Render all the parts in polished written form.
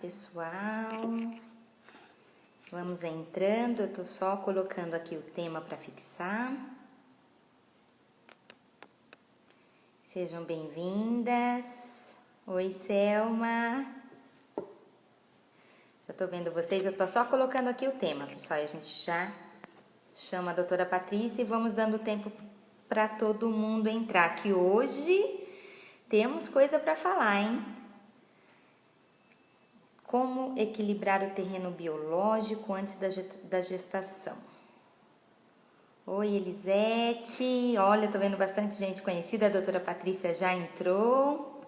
pessoal. Vamos entrando, eu tô só colocando aqui o tema para fixar. Sejam bem-vindas. Oi, Selma. Já tô vendo vocês, eu tô só colocando aqui o tema, pessoal. E a gente já chama a doutora Patrícia e vamos dando tempo para todo mundo entrar. Que hoje temos coisa para falar, hein? Como equilibrar o terreno biológico antes da gestação. Oi, Elisete. Olha, tô vendo bastante gente conhecida. A doutora Patrícia já entrou.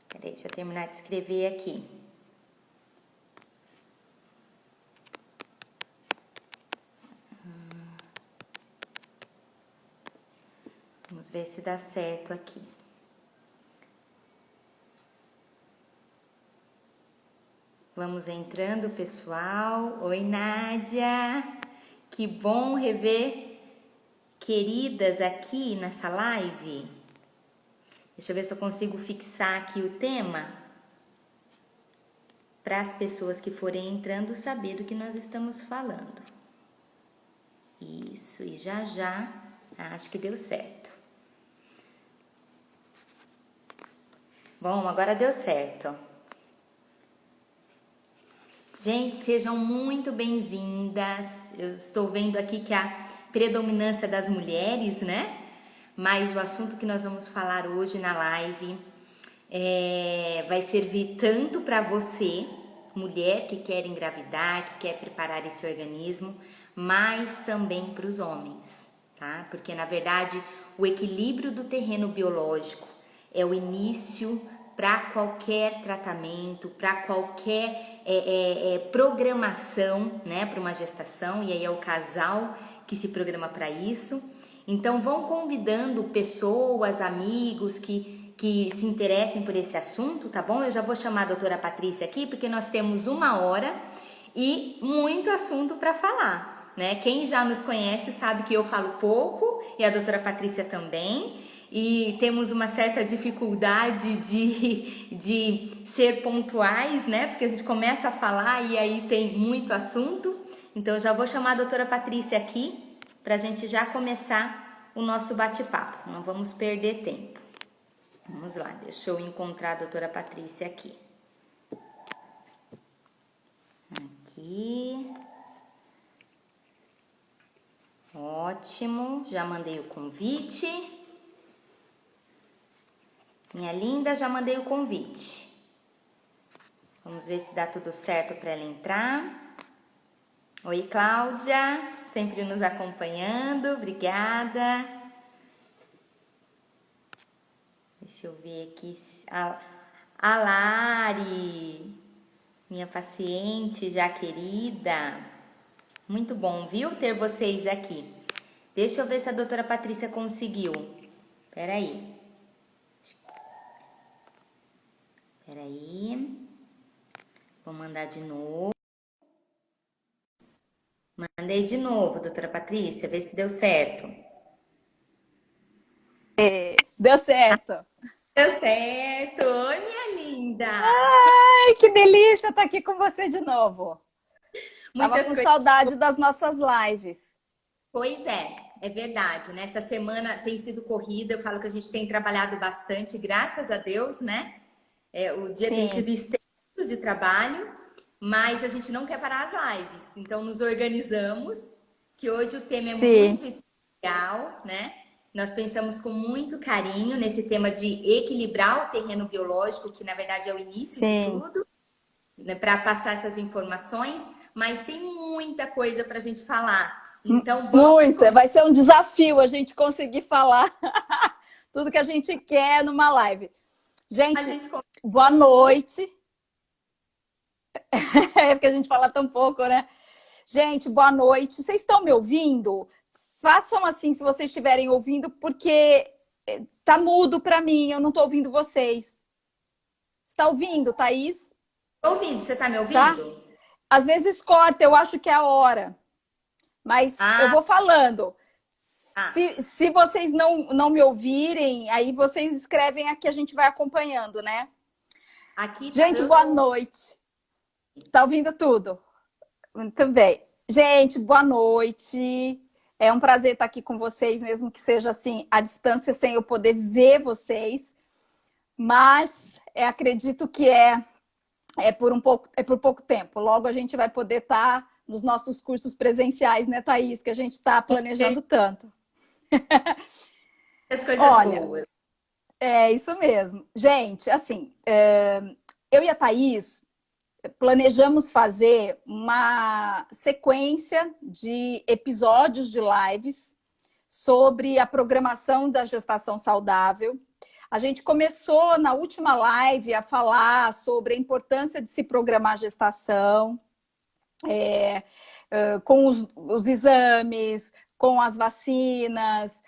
Peraí, deixa eu terminar de escrever aqui. Vamos ver se dá certo aqui. Vamos entrando, pessoal. Oi, Nádia. Que bom rever queridas aqui nessa live. Deixa eu ver se eu consigo fixar aqui o tema para as pessoas que forem entrando saber do que nós estamos falando. Isso, e já acho que deu certo. Bom, agora deu certo. Gente, sejam muito bem-vindas. Eu estou vendo aqui que a predominância das mulheres, né? Mas o assunto que nós vamos falar hoje na live vai servir tanto para você, mulher que quer engravidar, que quer preparar esse organismo, mas também para os homens, tá? Porque, na verdade, o equilíbrio do terreno biológico é o início para qualquer tratamento, para qualquer programação, né, para uma gestação, e aí é o casal que se programa para isso. Então vão convidando pessoas, amigos que se interessem por esse assunto, tá bom? Eu já vou chamar a doutora Patrícia aqui, porque nós temos 1 hora e muito assunto para falar, né? Quem já nos conhece sabe que eu falo pouco e a doutora Patrícia também. E temos uma certa dificuldade de ser pontuais, né? Porque a gente começa a falar e aí tem muito assunto. Então, eu já vou chamar a doutora Patrícia aqui para a gente já começar o nosso bate-papo. Não vamos perder tempo. Vamos lá, deixa eu encontrar a doutora Patrícia aqui. Aqui. Ótimo, já mandei o convite. Minha linda, já mandei o convite. Vamos ver se dá tudo certo para ela entrar. Oi, Cláudia, sempre nos acompanhando, obrigada. Deixa eu ver aqui. A Lari, minha paciente já querida. Muito bom, viu, ter vocês aqui. Deixa eu ver se a doutora Patrícia conseguiu. Peraí. Peraí, vou mandar de novo. Mandei de novo, doutora Patrícia, vê se deu certo. Deu certo. Deu certo! Oi, minha linda! Ai, que delícia estar aqui com você de novo. Tava Muitas com coisas. saudade das nossas lives. Pois é verdade, né? Essa semana tem sido corrida, eu falo que a gente tem trabalhado bastante, graças a Deus, né? O dia tem Sim. sido extenso de trabalho, mas a gente não quer parar as lives. Então, nos organizamos, que hoje o tema é Sim. muito especial, né? Nós pensamos com muito carinho nesse tema de equilibrar o terreno biológico, que na verdade é o início de Sim. tudo, né, para passar essas informações, mas tem muita coisa para a gente falar. Então, vamos. Muito. Vai ser um desafio a gente conseguir falar tudo que a gente quer numa live. Gente, boa noite. É porque a gente fala tão pouco, né? Gente, boa noite. Vocês estão me ouvindo? Façam assim se vocês estiverem ouvindo, porque tá mudo para mim, eu não tô ouvindo vocês. Você tá ouvindo, Thaís? Tô ouvindo, você tá me ouvindo? Tá? Às vezes corta, eu acho que é a hora. Mas eu vou falando. Se vocês não me ouvirem, aí vocês escrevem aqui, a gente vai acompanhando, né? Aqui Gente, boa noite. Tá ouvindo tudo? Muito bem. Gente, boa noite. É um prazer estar aqui com vocês, mesmo que seja assim, à distância, sem eu poder ver vocês. Mas acredito que é por pouco tempo. Logo a gente vai poder estar nos nossos cursos presenciais, né, Thaís? Que a gente está planejando tanto. As coisas boas. É isso mesmo. Gente, assim, eu e a Thaís planejamos fazer uma sequência de episódios de lives sobre a programação da gestação saudável. A gente começou na última live a falar sobre a importância de se programar a gestação, com os exames, com as vacinas,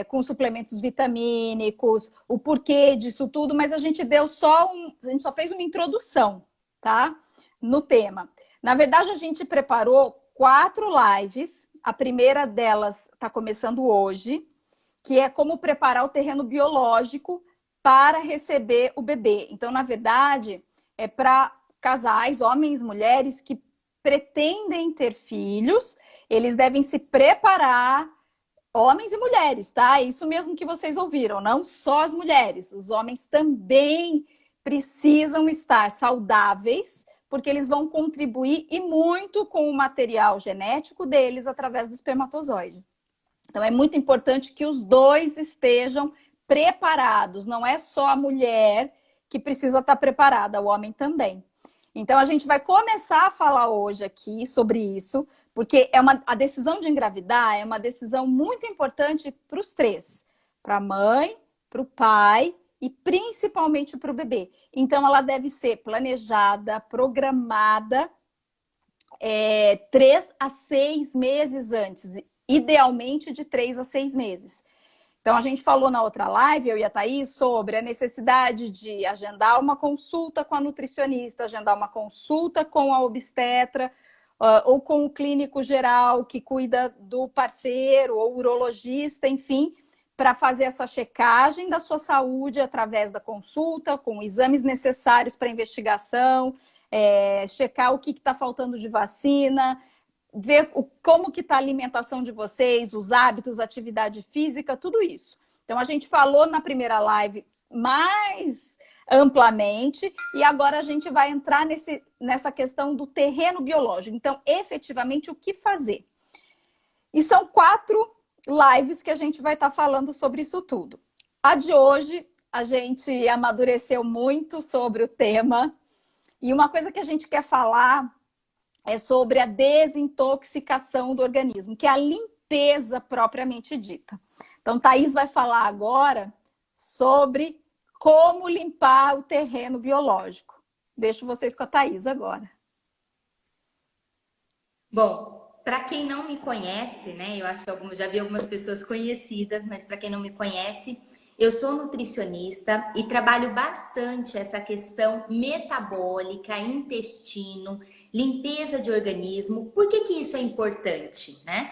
com suplementos vitamínicos, o porquê disso tudo, mas a gente só fez uma introdução, tá? No tema. Na verdade, a gente preparou 4 lives. A primeira delas está começando hoje, que é como preparar o terreno biológico para receber o bebê. Então, na verdade, é para casais, homens e mulheres que pretendem ter filhos, eles devem se preparar, homens e mulheres, tá? É isso mesmo que vocês ouviram, não só as mulheres. Os homens também precisam estar saudáveis, porque eles vão contribuir e muito com o material genético deles através do espermatozoide. Então, é muito importante que os dois estejam preparados. Não é só a mulher que precisa estar preparada, o homem também. Então, a gente vai começar a falar hoje aqui sobre isso, porque a decisão de engravidar é uma decisão muito importante para os 3. Para a mãe, para o pai e principalmente para o bebê. Então, ela deve ser planejada, programada 3 a 6 meses antes. Idealmente de 3 a 6 meses. Então, a gente falou na outra live, eu e a Thaís, sobre a necessidade de agendar uma consulta com a nutricionista, agendar uma consulta com a obstetra, ou com o clínico geral que cuida do parceiro, ou urologista, enfim, para fazer essa checagem da sua saúde através da consulta, com exames necessários para investigação, checar o que está faltando de vacina, ver como que está a alimentação de vocês, os hábitos, atividade física, tudo isso. Então, a gente falou na primeira live mais amplamente e agora a gente vai entrar nessa questão do terreno biológico. Então, efetivamente, o que fazer? E são 4 lives que a gente vai estar falando sobre isso tudo. A de hoje, a gente amadureceu muito sobre o tema e uma coisa que a gente quer falar é sobre a desintoxicação do organismo, que é a limpeza propriamente dita. Então, Thaís vai falar agora sobre como limpar o terreno biológico. Deixo vocês com a Thaís agora. Bom, para quem não me conhece, né? Eu acho que já vi algumas pessoas conhecidas, mas para quem não me conhece, eu sou nutricionista e trabalho bastante essa questão metabólica, intestino, limpeza de organismo. Por que isso é importante, né?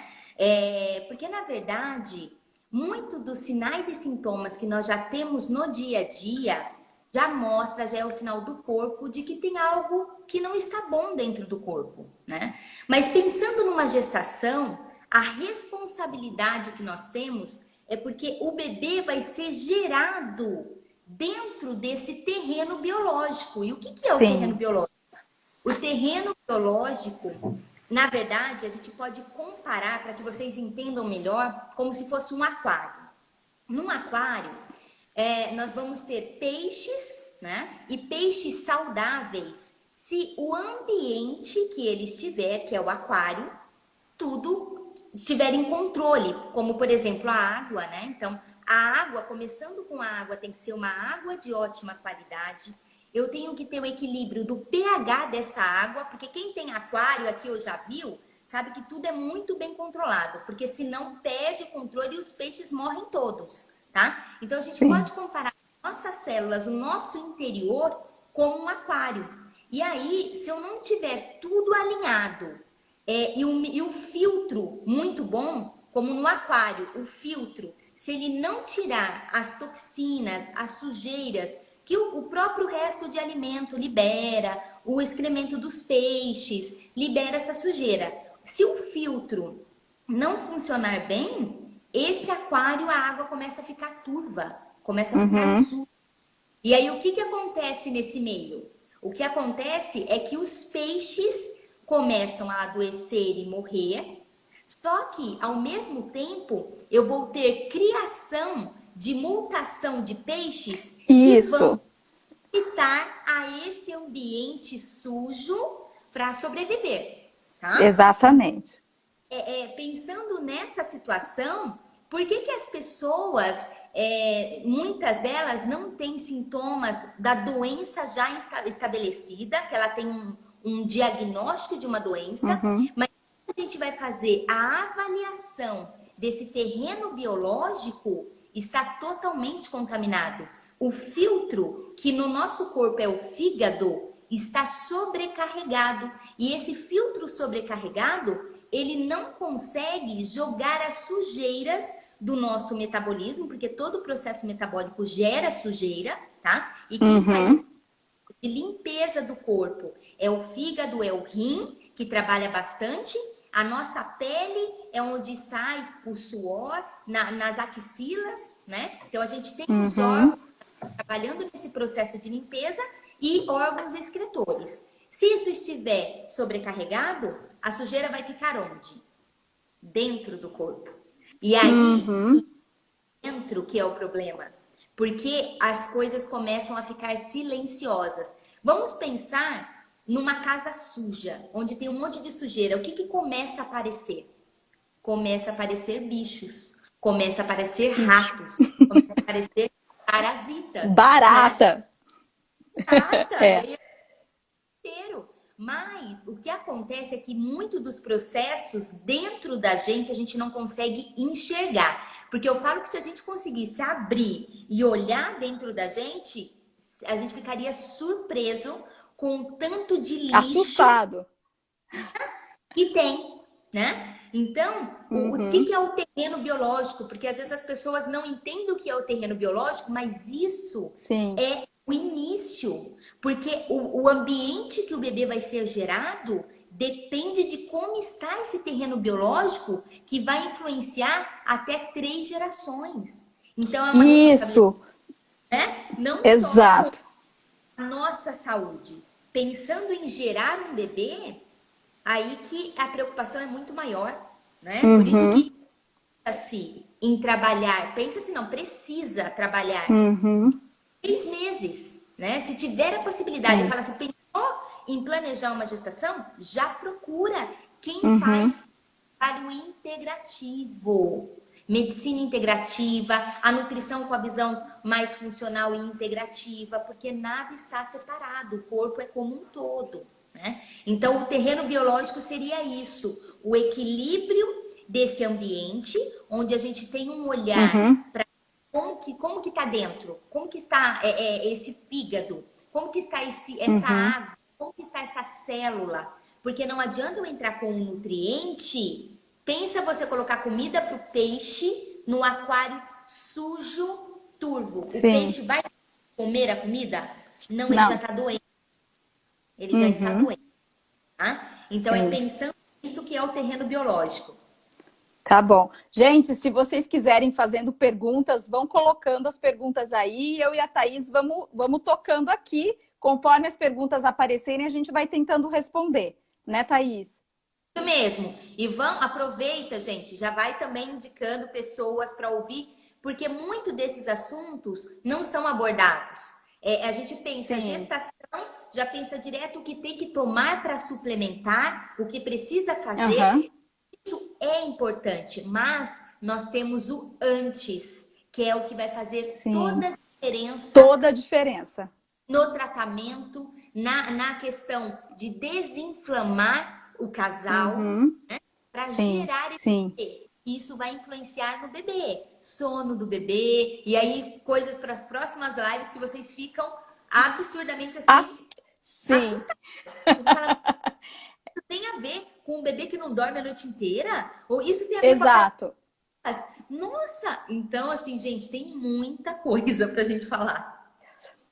Porque, na verdade, muito dos sinais e sintomas que nós já temos no dia a dia já é o sinal do corpo de que tem algo que não está bom dentro do corpo, né? Mas pensando numa gestação, a responsabilidade que nós temos é porque o bebê vai ser gerado dentro desse terreno biológico. E o que é o terreno biológico? O terreno biológico, na verdade, a gente pode comparar, para que vocês entendam melhor, como se fosse um aquário. Num aquário, nós vamos ter peixes, né? E peixes saudáveis, se o ambiente que ele estiver, que é o aquário, tudo estiver em controle, como por exemplo a água, né? Então, a água, começando com a água, tem que ser uma água de ótima qualidade. Eu tenho que ter o equilíbrio do pH dessa água, porque quem tem aquário aqui ou já viu, sabe que tudo é muito bem controlado, porque senão perde o controle e os peixes morrem todos, tá? Então, a gente pode comparar nossas células, o nosso interior, com um aquário. E aí, se eu não tiver tudo alinhado, e o filtro muito bom, como no aquário, o filtro, se ele não tirar as toxinas, as sujeiras que o próprio resto de alimento libera, o excremento dos peixes libera essa sujeira. Se o filtro não funcionar bem, esse aquário, a água começa a ficar turva, começa a ficar suja. E aí, o que que acontece nesse meio? O que acontece é que os peixes começam a adoecer e morrer, só que, ao mesmo tempo, eu vou ter criação de mutação de peixes que vão Isso, adaptar a esse ambiente sujo para sobreviver, tá? exatamente. Pensando nessa situação, por que que as pessoas, muitas delas não têm sintomas da doença já estabelecida, que ela tem um diagnóstico de uma doença, mas a gente vai fazer a avaliação desse terreno biológico está totalmente contaminado. O filtro, que no nosso corpo é o fígado, está sobrecarregado. E esse filtro sobrecarregado, ele não consegue jogar as sujeiras do nosso metabolismo, porque todo o processo metabólico gera sujeira, tá? E quem faz de limpeza do corpo é o fígado, é o rim, que trabalha bastante. A nossa pele é onde sai o suor, nas axilas, né? Então a gente tem os órgãos trabalhando nesse processo de limpeza e órgãos excretores. Se isso estiver sobrecarregado, a sujeira vai ficar onde? Dentro do corpo. E aí, dentro que é o problema. Porque as coisas começam a ficar silenciosas. Vamos pensar numa casa suja, onde tem um monte de sujeira. O que que começa a aparecer? Começa a aparecer bichos, começa a aparecer ratos, começa a aparecer parasitas. Barata. Né? Barata, É. inteiro. Mas o que acontece é que muito dos processos dentro da gente a gente não consegue enxergar. Porque eu falo que se a gente conseguisse abrir e olhar dentro da gente, a gente ficaria surpreso com o tanto de lixo Assustado. que tem, né? Então, o que que é o terreno biológico? Porque às vezes as pessoas não entendem o que é o terreno biológico, mas isso Sim. é o início. Porque o ambiente que o bebê vai ser gerado depende de como está esse terreno biológico, que vai influenciar até 3 gerações. Então, é uma responsabilidade, Isso, né? Não só com exato. a nossa saúde. Pensando em gerar um bebê, aí que a preocupação é muito maior, né? Por isso que pensa-se em trabalhar, pensa-se não, precisa trabalhar 6 meses, né? Se tiver a possibilidade, Sim. fala assim, pensou em planejar uma gestação, já procura quem faz trabalho integrativo. Medicina integrativa, a nutrição com a visão mais funcional e integrativa, porque nada está separado, o corpo é como um todo, né? Então, o terreno biológico seria isso, o equilíbrio desse ambiente, onde a gente tem um olhar para como que está dentro, como que está esse fígado, como que está essa água, como que está essa célula, porque não adianta eu entrar com um nutriente. Pensa você colocar comida para o peixe no aquário sujo, turvo. O Sim. peixe vai comer a comida? Não, ele já Não. está doente. Ele já está doente, tá? Então é Sim. pensando nisso que é o terreno biológico. Tá bom. Gente, se vocês quiserem fazendo perguntas, vão colocando as perguntas aí. Eu e a Thaís vamos tocando aqui. Conforme as perguntas aparecerem, a gente vai tentando responder. Né, Thaís? Isso mesmo. E aproveita, gente, já vai também indicando pessoas para ouvir, porque muito desses assuntos não são abordados. A gente pensa Sim. gestação, já pensa direto o que tem que tomar para suplementar, o que precisa fazer. Isso é importante, mas nós temos o antes, que é o que vai fazer Sim. toda a diferença Toda a diferença. no tratamento, na questão de desinflamar o casal, né? Para Sim. gerar esse Sim. bebê. Isso vai influenciar no bebê, sono do bebê, e aí coisas para as próximas lives que vocês ficam absurdamente assim Sim. assustados. Você fala, isso tem a ver com um bebê que não dorme a noite inteira? Ou isso tem a ver com a Exato. Nossa! Então, assim, gente, tem muita coisa pra gente falar.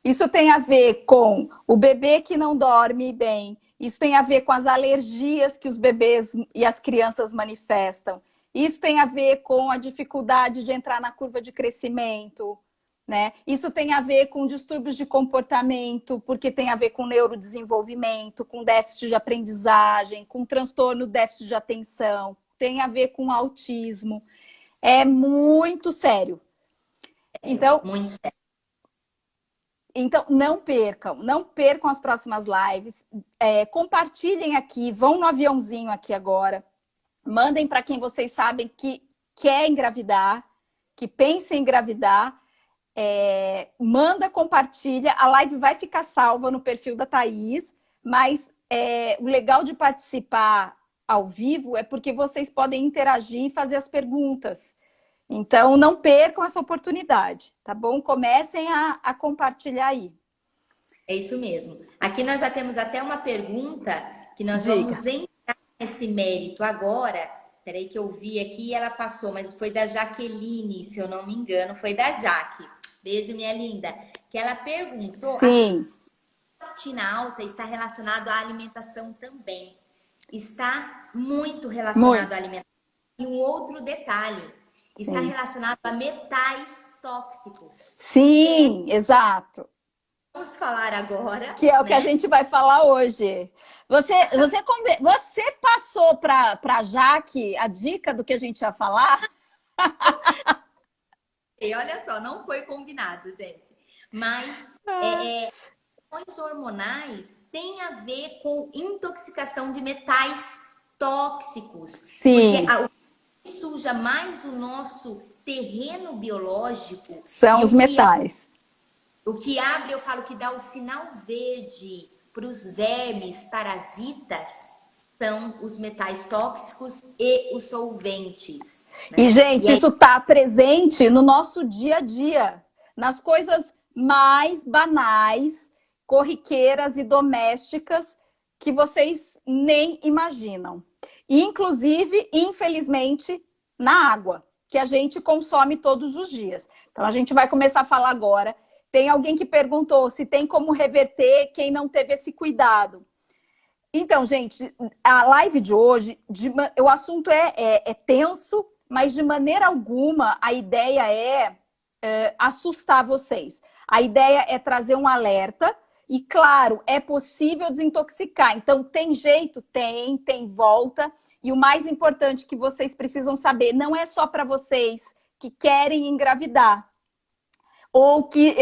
Isso tem a ver com o bebê que não dorme bem. Isso tem a ver com as alergias que os bebês e as crianças manifestam. Isso tem a ver com a dificuldade de entrar na curva de crescimento, né? Isso tem a ver com distúrbios de comportamento, porque tem a ver com neurodesenvolvimento, com déficit de aprendizagem, com transtorno déficit de atenção, tem a ver com autismo. É muito sério. Então, Muito sério. Então, não percam as próximas lives. Compartilhem aqui, vão no aviãozinho aqui agora. Mandem para quem vocês sabem que quer engravidar, que pensa em engravidar. Manda, compartilha. A live vai ficar salva no perfil da Thaís, mas o legal de participar ao vivo é porque vocês podem interagir e fazer as perguntas. Então, não percam essa oportunidade, tá bom? Comecem a compartilhar aí. É isso mesmo. Aqui nós já temos até uma pergunta que nós Diga. vamos entrar nesse mérito agora. Peraí que eu vi aqui e ela passou, mas foi da Jaqueline, se eu não me engano, foi da Jaque. Beijo, minha linda. Que ela perguntou, Sim. a rotina alta está relacionado à alimentação também. Está muito relacionado à alimentação. E um outro detalhe, está relacionado a metais tóxicos. Sim, exato. Vamos falar agora. Que é o que a gente vai falar hoje. Você passou para a Jaque a dica do que a gente ia falar? E olha só, não foi combinado, gente. Mas ações hormonais têm a ver com intoxicação de metais tóxicos. Sim. Porque o que suja mais o nosso terreno biológico são os metais. O que abre, eu falo que dá o sinal verde para os vermes parasitas são os metais tóxicos e os solventes. Né? E, gente, isso está presente no nosso dia a dia, nas coisas mais banais, corriqueiras e domésticas que vocês nem imaginam. Inclusive, infelizmente, na água, que a gente consome todos os dias. Então, a gente vai começar a falar agora. Tem alguém que perguntou se tem como reverter quem não teve esse cuidado. Então, gente, a live de hoje, o assunto é tenso, mas de maneira alguma a ideia é assustar vocês. A ideia é trazer um alerta e, claro, é possível desintoxicar. Então, tem jeito? Tem volta. E o mais importante que vocês precisam saber, não é só para vocês que querem engravidar ou que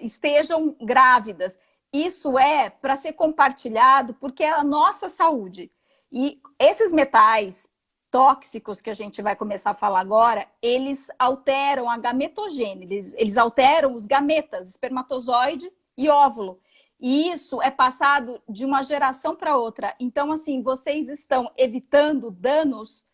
estejam grávidas. Isso é para ser compartilhado porque é a nossa saúde. E esses metais tóxicos que a gente vai começar a falar agora, eles alteram a gametogênese, eles alteram os gametas, espermatozoide e óvulo. E isso é passado de uma geração para outra. Então, assim, vocês estão evitando danos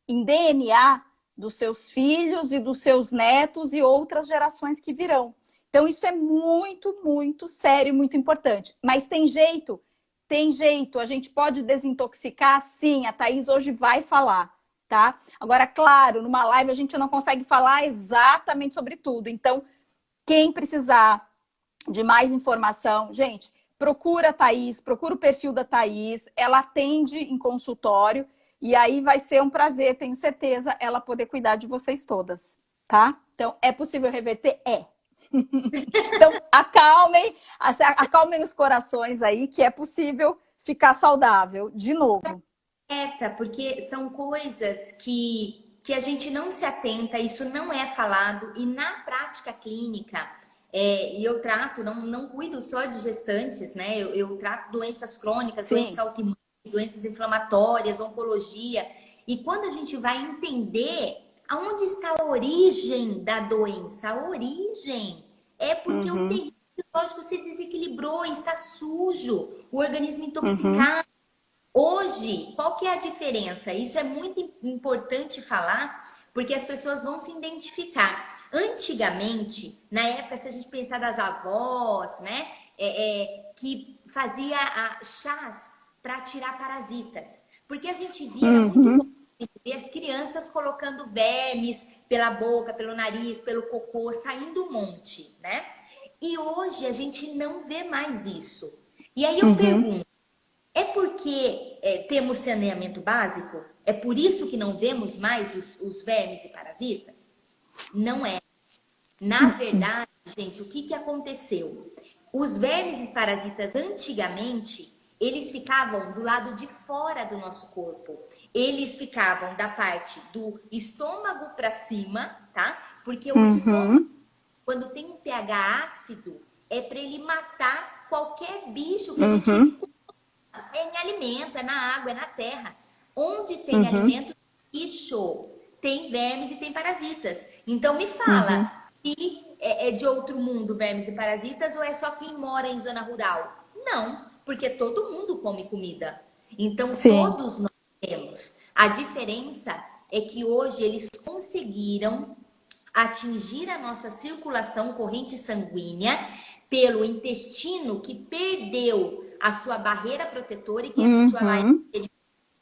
em DNA dos seus filhos e dos seus netos e outras gerações que virão. Então, isso é muito, muito sério, muito importante. Mas tem jeito? Tem jeito. A gente pode desintoxicar? Sim, a Thaís hoje vai falar, tá? Agora, claro, numa live a gente não consegue falar exatamente sobre tudo. Então, quem precisar de mais informação, gente, procura a Thaís, procura o perfil da Thaís. Ela atende em consultório. E aí vai ser um prazer, tenho certeza, ela poder cuidar de vocês todas, tá? Então, é possível reverter? É. Então, acalmem os corações aí, que é possível ficar saudável, de novo. Porque são coisas que a gente não se atenta, isso não é falado, e na prática clínica, e eu trato, não cuido só de gestantes, né? Eu trato doenças crônicas, doenças autoimunes, doenças inflamatórias, oncologia. E quando a gente vai entender aonde está a origem da doença, a origem é porque o terreno biológico se desequilibrou, está sujo, o organismo intoxicado. Hoje, qual que é a diferença? Isso é muito importante falar, porque as pessoas vão se identificar. Antigamente, na época, se a gente pensar das avós, né, que fazia chás para tirar parasitas. Porque a gente via muito gente vê as crianças colocando vermes pela boca, pelo nariz, pelo cocô, saindo um monte, né? E hoje a gente não vê mais isso. E aí eu Uhum. pergunto, é porque temos saneamento básico? É por isso que não vemos mais os vermes e parasitas? Não é. Na verdade, gente, o que que aconteceu? Os vermes e parasitas antigamente, eles ficavam do lado de fora do nosso corpo. Eles ficavam da parte do estômago para cima, tá? Porque o estômago, Uhum. quando tem um pH ácido, é para ele matar qualquer bicho que a gente Uhum. em alimento, é na água, é na terra. Onde tem Uhum. alimento, bicho, tem vermes e tem parasitas. Então me Uhum. fala se é de outro mundo vermes e parasitas ou é só quem mora em zona rural. Não, porque todo mundo come comida. Então Sim. todos nós temos. A diferença é que hoje eles conseguiram atingir a nossa circulação corrente sanguínea pelo intestino que perdeu a sua barreira protetora. E quem assistiu a live Uhum.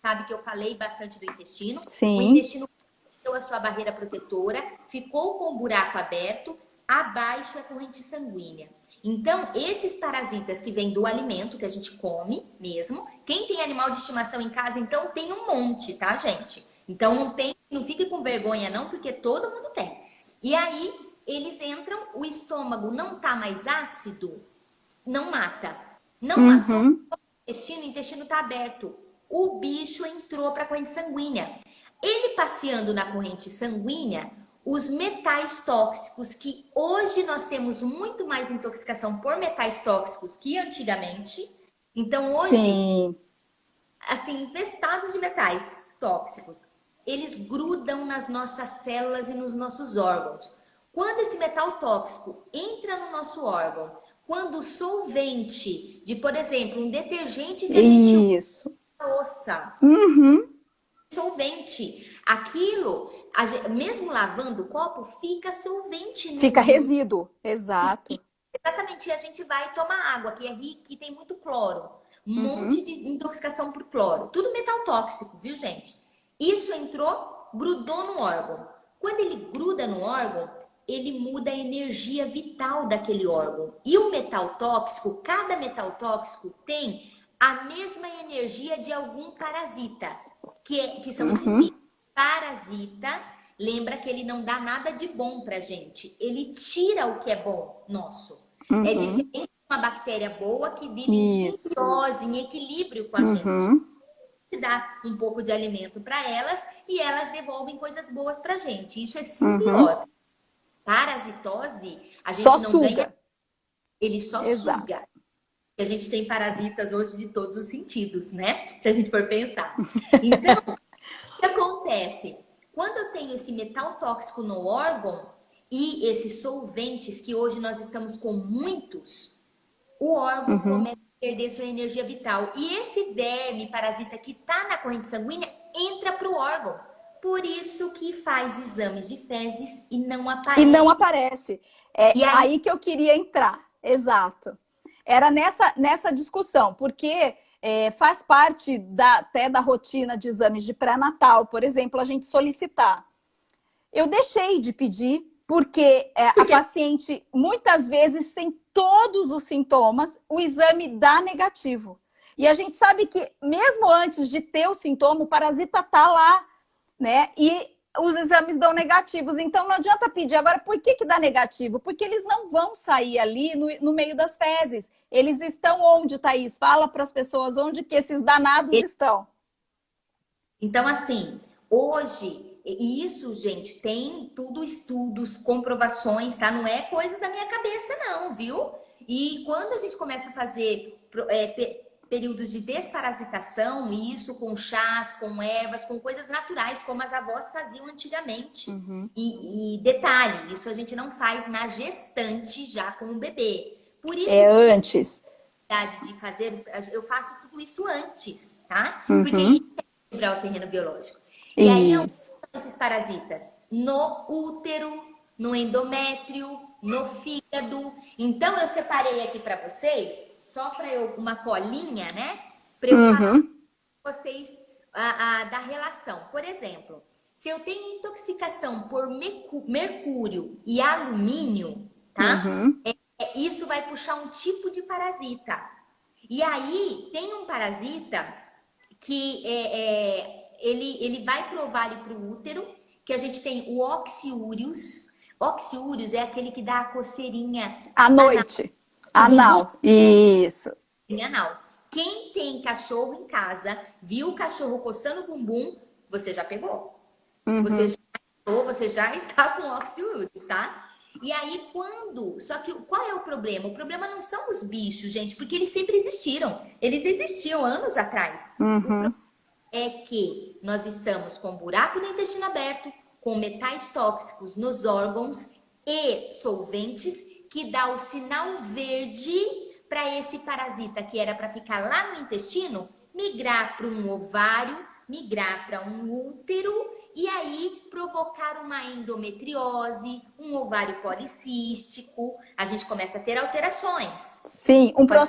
sabe que eu falei bastante do intestino. O Sim. intestino perdeu a sua barreira protetora, ficou com o buraco aberto, abaixo é a corrente sanguínea. Então, esses parasitas que vêm do alimento que a gente come mesmo, quem tem animal de estimação em casa, então tem um monte, tá, gente? Então não fique com vergonha não, porque todo mundo tem. E aí eles entram, o estômago não tá mais ácido, não mata. Não matou Uhum. o intestino tá aberto. O bicho entrou para a corrente sanguínea. Ele passeando na corrente sanguínea, os metais tóxicos, que hoje nós temos muito mais intoxicação por metais tóxicos que antigamente. Então, hoje, Sim. assim, infestados de metais tóxicos, eles grudam nas nossas células e nos nossos órgãos. Quando esse metal tóxico entra no nosso órgão, quando o solvente de, por exemplo, um detergente que a gente usa Isso. na louça, Uhum. solvente, aquilo, mesmo lavando o copo, fica solvente Fica resíduo. Exato. exatamente, e a gente vai tomar água, que é rica, que tem muito cloro. Um monte Uhum. de intoxicação por cloro. Tudo metal tóxico, viu, gente? Isso entrou, grudou no órgão. Quando ele gruda no órgão, ele muda a energia vital daquele órgão. E o metal tóxico, cada metal tóxico tem a mesma energia de algum parasita, que são esses bichos. Uhum. Parasita, lembra que ele não dá nada de bom pra gente. Ele tira o que é bom nosso. É diferente Uhum. de uma bactéria boa que vive em Isso. simbiose, em equilíbrio com a gente. Uhum. Dá um pouco de alimento para elas e elas devolvem coisas boas pra gente. Isso é Uhum. simbiose. Parasitose, a Só gente não ganha, suga. ele só Exato. suga. A gente tem parasitas hoje de todos os sentidos, né? Se a gente for pensar. Então, o que acontece? Quando eu tenho esse metal tóxico no órgão e esses solventes que hoje nós estamos com muitos, o órgão Uhum. começa a perder sua energia vital. E esse verme parasita que está na corrente sanguínea entra para o órgão. Por isso que faz exames de fezes e não E não aparece. aparece. É E aí, aí que eu queria entrar. Exato. Era nessa discussão, porque faz parte até da rotina de exames de pré-natal, por exemplo, a gente solicitar. Eu deixei de pedir porque a porque paciente muitas vezes tem todos os sintomas, o exame dá negativo. E a gente sabe que mesmo antes de ter o sintoma, o parasita está lá, né? E os exames dão negativos. Então não adianta pedir. Agora, por que dá negativo? Porque eles não vão sair ali no meio das fezes. Eles estão onde, Thaís? Fala para as pessoas onde que esses danados estão. então, assim, hoje, e isso, gente, tem tudo estudos, comprovações, tá? Não é coisa da minha cabeça, não, viu? E quando a gente começa a fazer períodos de desparasitação, e isso com chás, com ervas, com coisas naturais, como as avós faziam antigamente. Uhum. E detalhe, isso a gente não faz na gestante já com o bebê. Por É isso que antes. de fazer, eu faço tudo isso antes, tá? Porque isso Uhum. é equilibrar o terreno biológico. E aí, onde Isso. estão esses parasitas? No útero, no endométrio, no fígado. Então, eu separei aqui para vocês, só para eu, uma colinha, né? Para eu falar Uhum. para vocês da relação. Por exemplo, se eu tenho intoxicação por mercúrio e alumínio, tá? Uhum. Isso vai puxar um tipo de parasita. E aí tem um parasita que ele vai pro ovário e pro útero, que a gente tem o Oxiúrios. Oxiúrios é aquele que dá a coceirinha À anal, noite. o bumbum Anal. Isso. anal. Quem tem cachorro em casa, viu o cachorro coçando o bumbum, você já pegou. Uhum. Você já está com oxiúrios, tá? E aí, Só que qual é o problema? O problema não são os bichos, gente, porque eles sempre existiram. Eles existiam anos atrás. O problema Uhum. é que nós estamos com buraco no intestino aberto, com metais tóxicos nos órgãos e solventes que dá o sinal verde para esse parasita que era para ficar lá no intestino migrar para um ovário, migrar para um útero e aí provocar uma endometriose, um ovário policístico. A gente começa a ter alterações. Sim, Pode falar.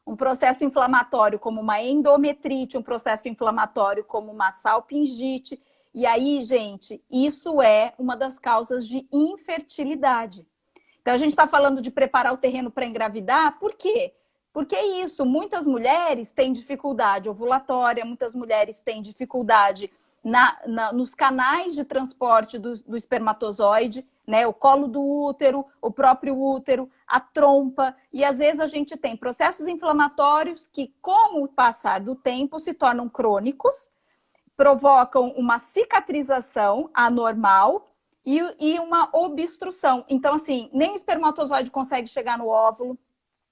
um processo inflamatório como uma endometrite, um processo inflamatório como uma salpingite. E aí, gente, isso é uma das causas de infertilidade. Então, a gente está falando de preparar o terreno para engravidar, por quê? Porque é isso, muitas mulheres têm dificuldade ovulatória, muitas mulheres têm dificuldade nos canais de transporte do espermatozoide, né? O colo do útero, o próprio útero, a trompa. E às vezes a gente tem processos inflamatórios que, com o passar do tempo, se tornam crônicos, provocam uma cicatrização anormal e uma obstrução. Então, assim, nem o espermatozoide consegue chegar no óvulo.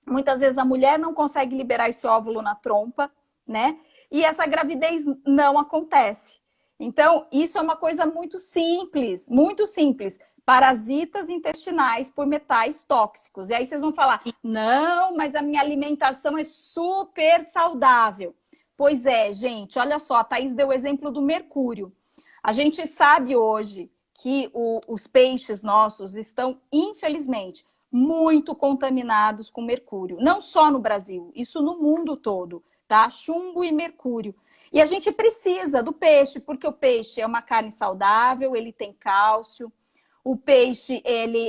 Muitas vezes a mulher não consegue liberar esse óvulo na trompa, né? E essa gravidez não acontece. Então, isso é uma coisa muito simples, muito simples. Parasitas intestinais por metais tóxicos. E aí vocês vão falar, não, mas a minha alimentação é super saudável. Pois é, gente, olha só, a Thaís deu o exemplo do mercúrio. A gente sabe hoje que os peixes nossos estão, infelizmente, muito contaminados com mercúrio. Não só no Brasil, isso no mundo todo, tá? Chumbo e mercúrio. E a gente precisa do peixe, porque o peixe é uma carne saudável, ele tem cálcio. O peixe,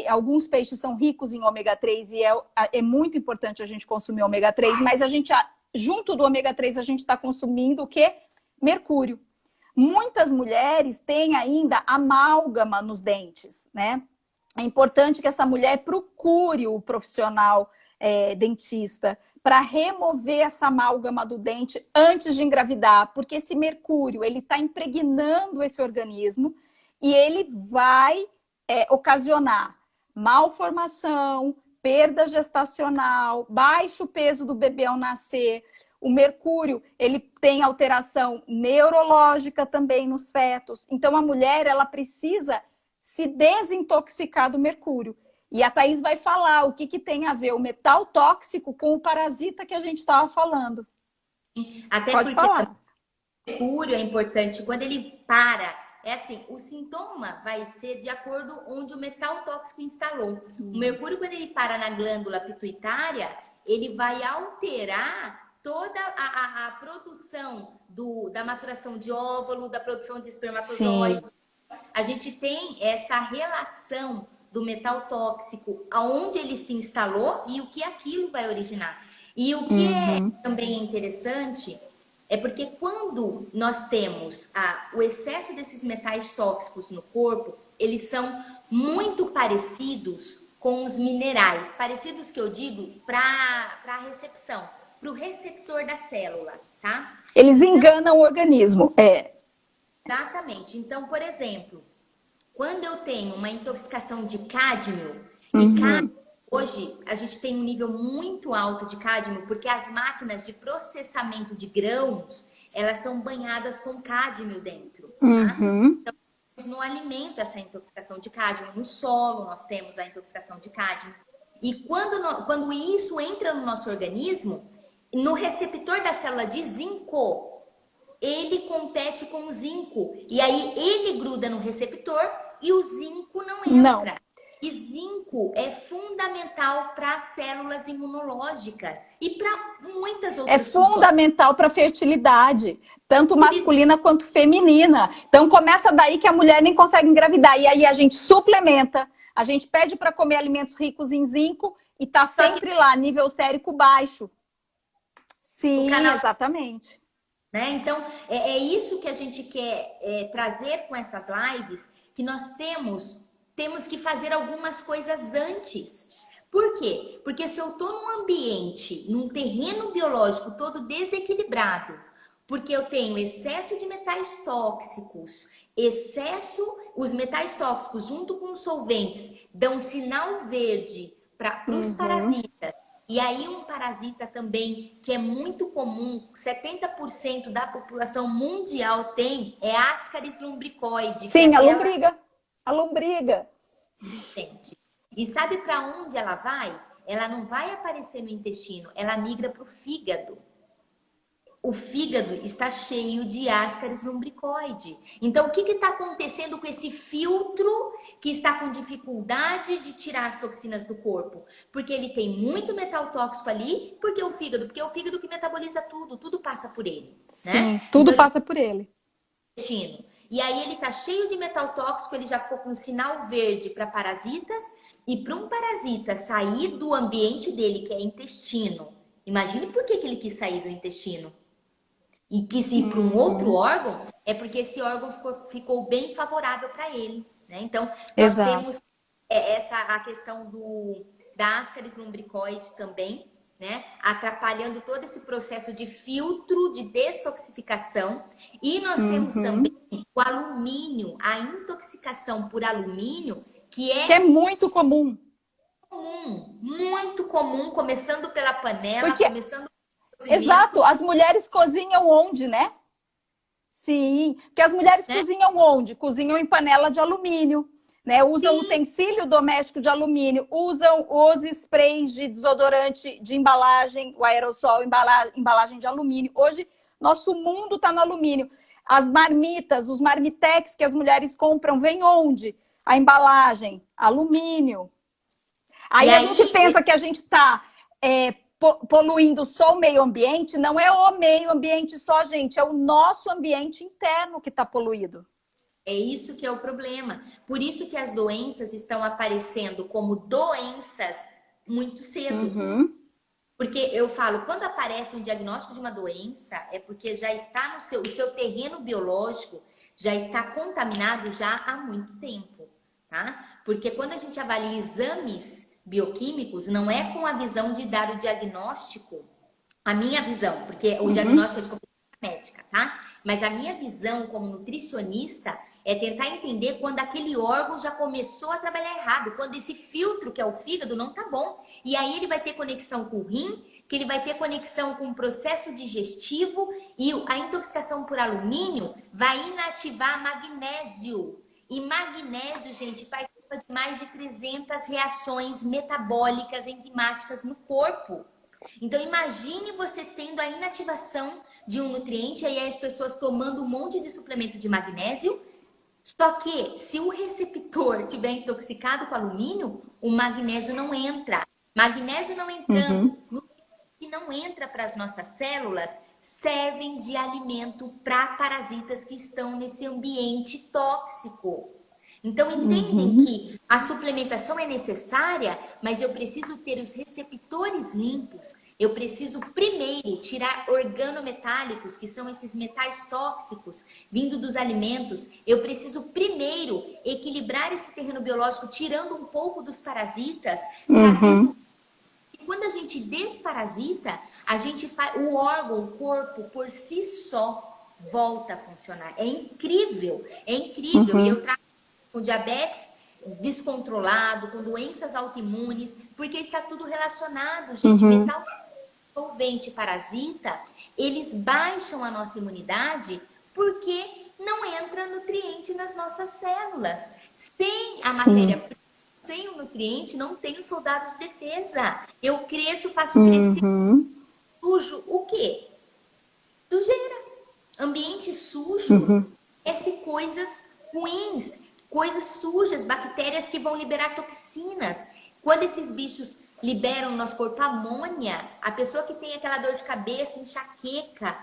alguns peixes são ricos em ômega 3 e é muito importante a gente consumir ômega 3, mas a gente, junto do ômega 3, a gente está consumindo o quê? Mercúrio. Muitas mulheres têm ainda amálgama nos dentes, né? É importante que essa mulher procure o profissional dentista para remover essa amálgama do dente antes de engravidar, porque esse mercúrio ele está impregnando esse organismo e ele vai ocasionar malformação, perda gestacional, baixo peso do bebê ao nascer. O mercúrio, ele tem alteração neurológica também nos fetos. Então, a mulher, ela precisa se desintoxicar do mercúrio. E a Thaís vai falar o que tem a ver o metal tóxico com o parasita que a gente estava falando. Até Pode porque falar. o mercúrio é importante. Quando ele para, é assim, o sintoma vai ser de acordo onde o metal tóxico instalou. O mercúrio, quando ele para na glândula pituitária, ele vai alterar toda a produção da maturação de óvulo, da produção de espermatozoide. Sim. A gente tem essa relação do metal tóxico, aonde ele se instalou e o que aquilo vai originar. E o que é também interessante é porque quando nós temos o excesso desses metais tóxicos no corpo, eles são muito parecidos com os minerais. Parecidos que eu digo para a recepção, para o receptor da célula, tá? Eles enganam o organismo. Exatamente. Então, por exemplo, quando eu tenho uma intoxicação de cádmio, e cádmio, hoje a gente tem um nível muito alto de cádmio, porque as máquinas de processamento de grãos, elas são banhadas com cádmio dentro, tá? Então, no alimento essa intoxicação de cádmio, no solo nós temos a intoxicação de cádmio. E quando isso entra no nosso organismo, no receptor da célula de zinco, ele compete com o zinco. E aí ele gruda no receptor e o zinco não entra. Não. E zinco é fundamental para as células imunológicas e para muitas É outras funções. fundamental para a fertilidade, tanto masculina quanto feminina. Então começa daí que a mulher nem consegue engravidar. E aí a gente suplementa, a gente pede para comer alimentos ricos em zinco e tá sempre lá, nível sérico baixo. Sim, exatamente. Né? Então, é isso que a gente quer trazer com essas lives, que nós temos que fazer algumas coisas antes. Por quê? Porque se eu estou num ambiente, num terreno biológico todo desequilibrado, porque eu tenho excesso de metais tóxicos, os metais tóxicos junto com os solventes dão sinal verde para os parasitas. E aí um parasita também que é muito comum, 70% da população mundial tem, é Ascaris lumbricoide. Sim, que é a lombriga. A lombriga. Gente. E sabe para onde ela vai? Ela não vai aparecer no intestino, ela migra para o fígado. O fígado está cheio de Ascaris lumbricoide. Então, o que está acontecendo com esse filtro que está com dificuldade de tirar as toxinas do corpo? Porque ele tem muito metal tóxico ali, porque é o fígado que metaboliza tudo, tudo passa por ele. Sim, né? tudo então, passa por ele. E aí ele está cheio de metal tóxico, ele já ficou com um sinal verde para parasitas, e para um parasita sair do ambiente dele, que é intestino. Imagine por que ele quis sair do intestino. E quis ir para um outro órgão, é porque esse órgão ficou bem favorável para ele. Né? Então, nós temos a questão da Ascaris lumbricoide também, né? Atrapalhando todo esse processo de filtro, de detoxificação. E nós temos também o alumínio, a intoxicação por alumínio, que é muito comum. Muito comum, começando pela panela, começando... Exato, as mulheres cozinham onde, né? Sim, porque as mulheres cozinham onde? Cozinham em panela de alumínio, né? Usam utensílio doméstico de alumínio, usam os sprays de desodorante de embalagem, o aerossol, embalagem de alumínio. Hoje, nosso mundo está no alumínio. As marmitas, os marmitex que as mulheres compram, vem onde? A embalagem, alumínio. Aí a gente pensa que a gente está... poluindo só o meio ambiente, não é o meio ambiente só, gente, é o nosso ambiente interno que está poluído. É isso que é o problema. Por isso que as doenças estão aparecendo como doenças muito cedo. Porque eu falo, quando aparece um diagnóstico de uma doença, é porque já está o seu terreno biológico já está contaminado já há muito tempo, tá? Porque quando a gente avalia exames bioquímicos, não é com a visão de dar o diagnóstico, a minha visão, porque o diagnóstico é de competência médica, tá? Mas a minha visão como nutricionista é tentar entender quando aquele órgão já começou a trabalhar errado, quando esse filtro, que é o fígado, não tá bom. E aí ele vai ter conexão com o rim, que ele vai ter conexão com o processo digestivo, e a intoxicação por alumínio vai inativar magnésio. E magnésio, gente, participa de mais de 300 reações metabólicas, enzimáticas no corpo. Então, imagine você tendo a inativação de um nutriente, aí as pessoas tomando um monte de suplemento de magnésio. Só que, se o receptor estiver intoxicado com alumínio, o magnésio não entra. Magnésio não entrando, que não entra para as nossas células, servem de alimento para parasitas que estão nesse ambiente tóxico. Então, entendem que a suplementação é necessária, mas eu preciso ter os receptores limpos. Eu preciso primeiro tirar organometálicos, que são esses metais tóxicos vindo dos alimentos. Eu preciso primeiro equilibrar esse terreno biológico, tirando um pouco dos parasitas, trazendo... Quando a gente desparasita, a gente faz o órgão, o corpo por si só volta a funcionar. É incrível, é incrível. E eu trago com diabetes descontrolado, com doenças autoimunes, porque está tudo relacionado, gente. Metal solvente, parasita, eles baixam a nossa imunidade porque não entra nutriente nas nossas células. Sem a matéria-prima, sem o nutriente, não tem os soldados de defesa. Eu cresço, faço crescer sujo. O quê? Sujeira. Ambiente sujo. Essas coisas ruins. coisas sujas, bactérias que vão liberar toxinas. Quando esses bichos liberam no nosso corpo amônia, a pessoa que tem aquela dor de cabeça, enxaqueca,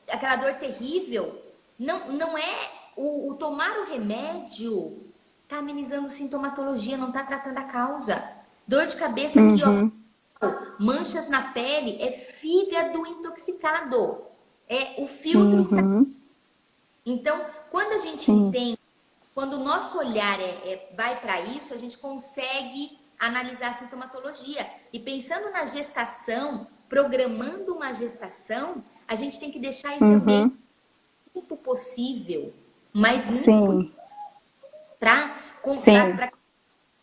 aquela dor terrível, não é o tomar o remédio, tá amenizando sintomatologia, não tá tratando a causa. Dor de cabeça aqui, ó, manchas na pele, é fígado intoxicado. É o filtro está. Então, quando a gente entende, quando o nosso olhar vai para isso, a gente consegue analisar a sintomatologia. E pensando na gestação, programando uma gestação, a gente tem que deixar esse ambiente limpo possível, mais limpo para que os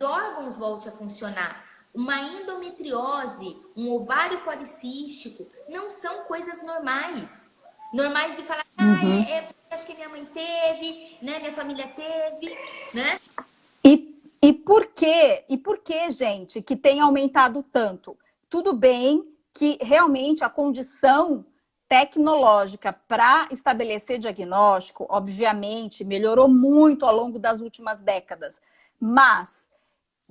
órgãos voltem a funcionar. Uma endometriose, um ovário policístico, não são coisas normais. Normais de falar, acho que minha mãe teve, né? Minha família teve, né? E por quê? E por que, gente, que tem aumentado tanto? Tudo bem que realmente a condição tecnológica para estabelecer diagnóstico, obviamente, melhorou muito ao longo das últimas décadas. Mas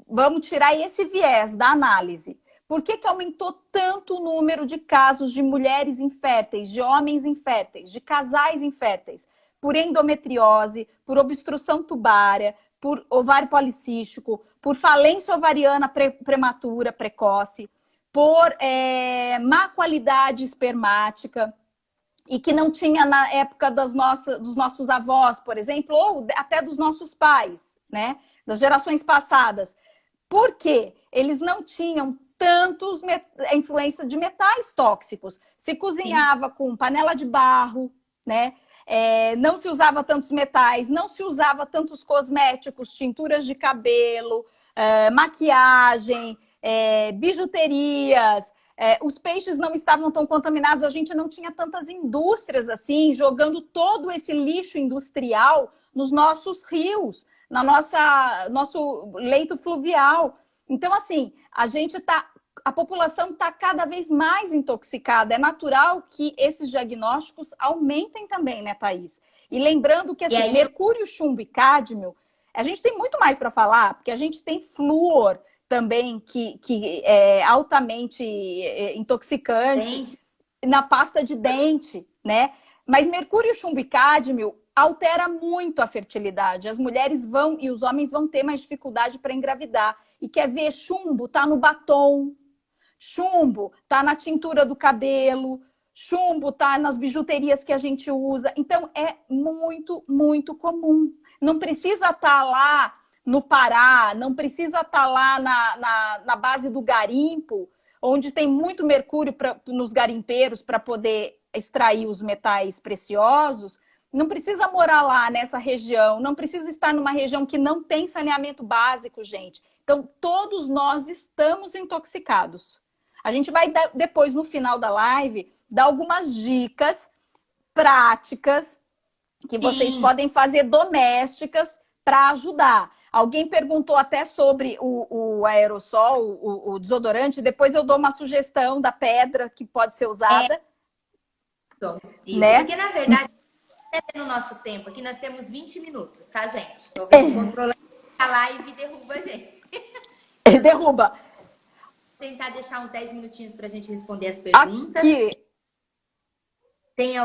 vamos tirar esse viés da análise. Por que aumentou tanto o número de casos de mulheres inférteis, de homens inférteis, de casais inférteis? Por endometriose, por obstrução tubária, por ovário policístico, por falência ovariana prematura, precoce, por má qualidade espermática, e que não tinha na época dos nossos avós, por exemplo, ou até dos nossos pais, né? Das gerações passadas. Por quê? Eles não tinham tantos a influência de metais tóxicos. Se cozinhava com panela de barro, né? Não se usava tantos metais, não se usava tantos cosméticos, tinturas de cabelo, maquiagem, bijuterias. Os peixes não estavam tão contaminados, a gente não tinha tantas indústrias assim, jogando todo esse lixo industrial nos nossos rios, na nosso leito fluvial. Então, assim, a população está cada vez mais intoxicada. É natural que esses diagnósticos aumentem também, né, Thaís? E lembrando que assim, mercúrio, chumbo e cádmio, a gente tem muito mais para falar, porque a gente tem flúor também, que é altamente intoxicante, na pasta de dente, né? Mas mercúrio, chumbo e cádmio altera muito a fertilidade. As mulheres vão e os homens vão ter mais dificuldade para engravidar. E quer ver, chumbo tá no batom, chumbo tá na tintura do cabelo, chumbo tá nas bijuterias que a gente usa. Então é muito, muito comum. Não precisa estar lá no Pará, não precisa estar lá na base do garimpo, onde tem muito mercúrio nos garimpeiros para poder extrair os metais preciosos. Não precisa morar lá nessa região, não precisa estar numa região que não tem saneamento básico, gente. Então, todos nós estamos intoxicados. A gente vai, depois, no final da live, dar algumas dicas práticas que vocês podem fazer domésticas para ajudar. Alguém perguntou até sobre o aerossol, o desodorante. Depois eu dou uma sugestão da pedra que pode ser usada. Isso, né? Porque na verdade, no nosso tempo aqui, nós temos 20 minutos, tá, gente? Estou vendo controlando a live e derruba a gente. Derruba. Vou tentar deixar uns 10 minutinhos para a gente responder as perguntas. Aqui. Tem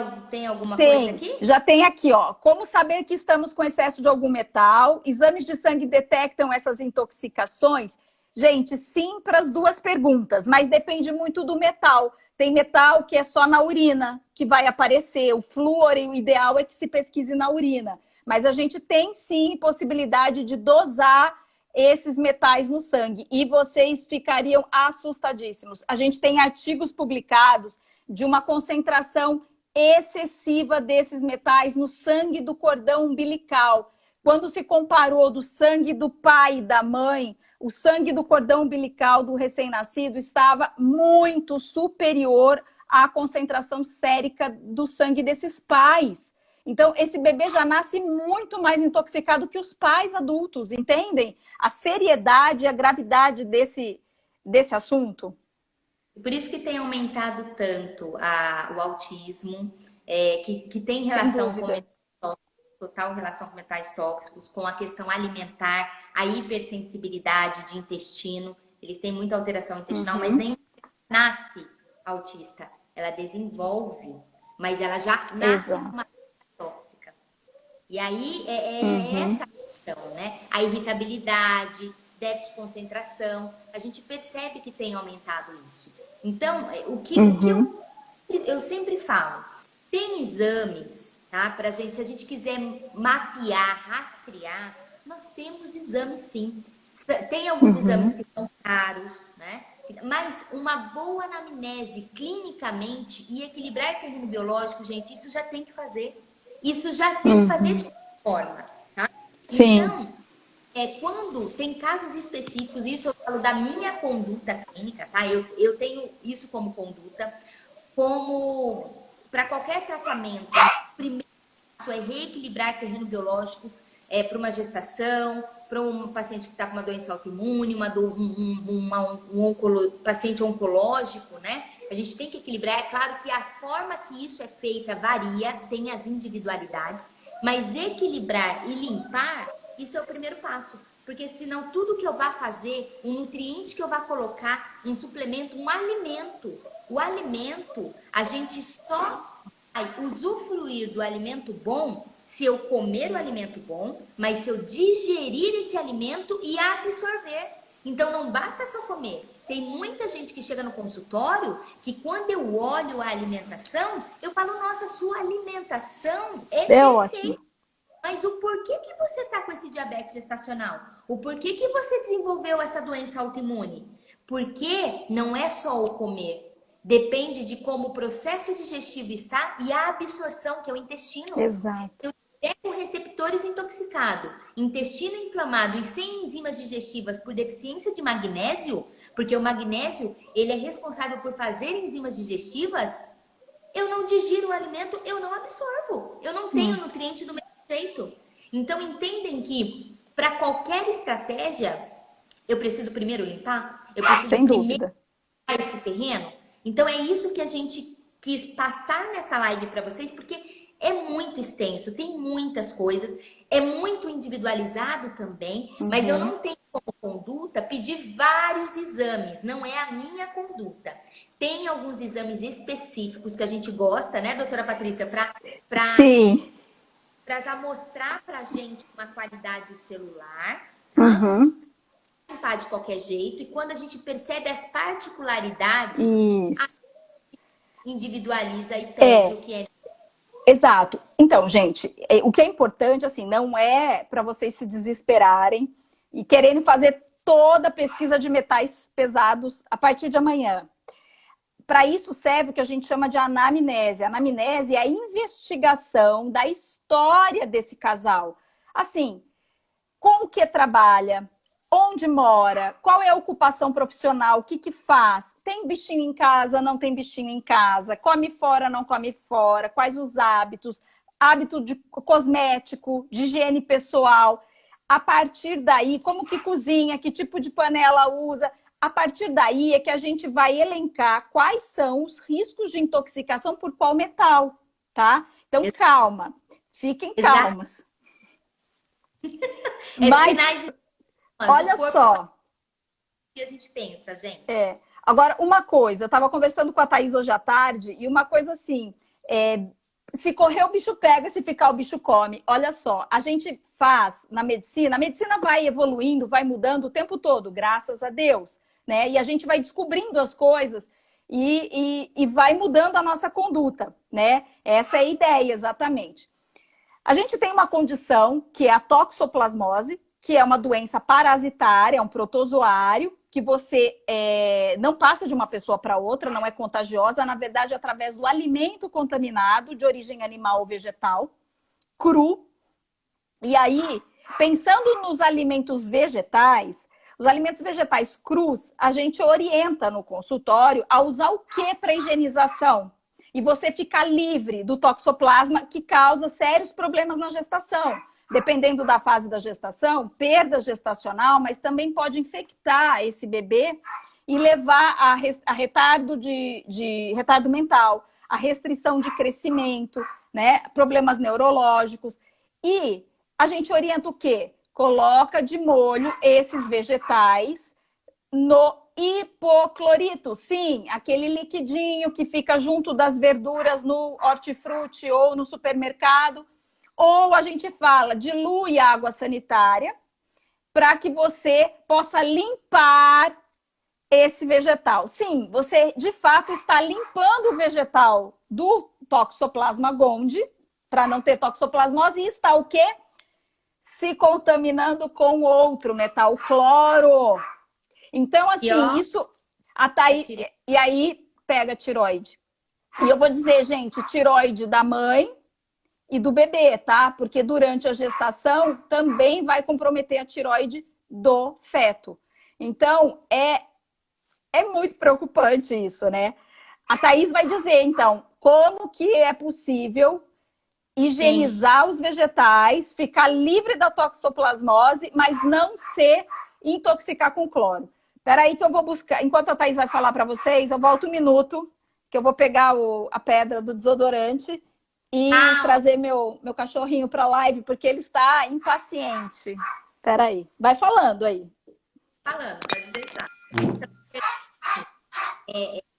alguma coisa aqui? Já tem aqui, ó. Como saber que estamos com excesso de algum metal? Exames de sangue detectam essas intoxicações? Gente, sim para as duas perguntas, mas depende muito do metal. Tem metal que é só na urina que vai aparecer. O flúor, e o ideal é que se pesquise na urina. Mas a gente tem sim possibilidade de dosar esses metais no sangue. E vocês ficariam assustadíssimos. A gente tem artigos publicados de uma concentração excessiva desses metais no sangue do cordão umbilical. Quando se comparou do sangue do pai e da mãe, o sangue do cordão umbilical do recém-nascido estava muito superior à concentração sérica do sangue desses pais. Então, esse bebê já nasce muito mais intoxicado que os pais adultos, entendem? A seriedade e a gravidade desse assunto. Por isso que tem aumentado tanto o autismo, que tem relação com total relação com metais tóxicos, com a questão alimentar, a hipersensibilidade de intestino. Eles têm muita alteração intestinal, mas nem nasce autista. Ela desenvolve, mas ela já nasce com uma tóxica. E aí essa a questão, né? A irritabilidade, déficit de concentração, a gente percebe que tem aumentado isso. Então, o que eu sempre falo, tem exames, tá? Pra gente, se a gente quiser mapear, rastrear, nós temos exames sim. Tem alguns exames que são caros, né? Mas uma boa anamnese clinicamente e equilibrar terreno biológico, gente, isso já tem que fazer. Isso já tem que fazer de qualquer forma, tá? Sim. Então, quando tem casos específicos, isso eu falo da minha conduta clínica, tá? Eu tenho isso como conduta, como para qualquer tratamento, primeiro passo é reequilibrar terreno biológico para uma gestação, para um paciente que está com uma doença autoimune, paciente oncológico, né? A gente tem que equilibrar. É claro que a forma que isso é feita varia, tem as individualidades, mas equilibrar e limpar, isso é o primeiro passo. Porque senão tudo que eu vá fazer, um nutriente que eu vá colocar, um suplemento, um alimento, o alimento, a gente só vai usufruir do alimento bom se eu comer o alimento bom, mas se eu digerir esse alimento e absorver. Então não basta só comer. Tem muita gente que chega no consultório que quando eu olho a alimentação, eu falo, nossa, sua alimentação é perfeita. Ótimo. Mas o porquê que você está com esse diabetes gestacional? O porquê que você desenvolveu essa doença autoimune? Porque não é só o comer. Depende de como o processo digestivo está e a absorção, que é o intestino. Exato. Eu tenho receptores intoxicados, intestino inflamado e sem enzimas digestivas por deficiência de magnésio, porque o magnésio ele é responsável por fazer enzimas digestivas, eu não digiro o alimento, eu não absorvo. Eu não tenho nutriente do mesmo jeito. Então, entendem que para qualquer estratégia, eu preciso primeiro limpar? Eu preciso Sem primeiro dúvida. limpar esse terreno? Então, é isso que a gente quis passar nessa live para vocês, porque é muito extenso, tem muitas coisas, é muito individualizado também, mas eu não tenho como conduta pedir vários exames, não é a minha conduta. Tem alguns exames específicos que a gente gosta, né, doutora Patrícia, Sim. para já mostrar pra gente uma qualidade celular, limpar de qualquer jeito, e quando a gente percebe as particularidades, Isso. individualiza e pede o que é. Exato. Então, gente, o que é importante, assim, não é para vocês se desesperarem e quererem fazer toda a pesquisa de metais pesados a partir de amanhã. Para isso serve o que a gente chama de anamnese. A anamnese é a investigação da história desse casal. Assim, com o que trabalha, onde mora, qual é a ocupação profissional, o que faz, tem bichinho em casa, não tem bichinho em casa, come fora, não come fora, quais os hábitos, hábito de cosmético, de higiene pessoal. A partir daí, como que cozinha, que tipo de panela usa. A partir daí é que a gente vai elencar quais são os riscos de intoxicação por qual metal, tá? Então, calma, fiquem calmas. Mas, Sinais. olha só. Que a gente pensa, gente. Agora, uma coisa, eu estava conversando com a Thaís hoje à tarde, e uma coisa assim, se correr o bicho pega, se ficar o bicho come. Olha só, a gente faz na medicina, a medicina vai evoluindo, vai mudando o tempo todo, graças a Deus, né? E a gente vai descobrindo as coisas e vai mudando a nossa conduta, né? Essa é a ideia, exatamente. A gente tem uma condição que é a toxoplasmose, que é uma doença parasitária, é um protozoário, que você não passa de uma pessoa para outra, não é contagiosa, na verdade, através do alimento contaminado de origem animal ou vegetal, cru. E aí, pensando nos alimentos vegetais, os alimentos vegetais crus, a gente orienta no consultório a usar o que para higienização? E você ficar livre do toxoplasma que causa sérios problemas na gestação. Dependendo da fase da gestação, perda gestacional, mas também pode infectar esse bebê e levar a retardo retardo mental, a restrição de crescimento, né? Problemas neurológicos. E a gente orienta o quê? Coloca de molho esses vegetais no hipoclorito. Sim, aquele liquidinho que fica junto das verduras no hortifruti ou no supermercado. Ou a gente fala, dilui água sanitária para que você possa limpar esse vegetal. Sim, você de fato está limpando o vegetal do Toxoplasma gondii para não ter toxoplasmose e está o quê? Se contaminando com outro metal cloro. Então, assim, isso e aí pega a tiroide. E eu vou dizer, gente, tiroide da mãe e do bebê, tá? Porque durante a gestação também vai comprometer a tiroide do feto. Então, é muito preocupante isso, né? A Thaís vai dizer, então, como que é possível higienizar os vegetais, ficar livre da toxoplasmose, mas não se intoxicar com cloro. Espera aí que eu vou buscar, enquanto a Thaís vai falar para vocês, eu volto um minuto, que eu vou pegar a pedra do desodorante e trazer meu cachorrinho para a live, porque ele está impaciente. Espera aí, vai falando aí. Falando, pode deixar.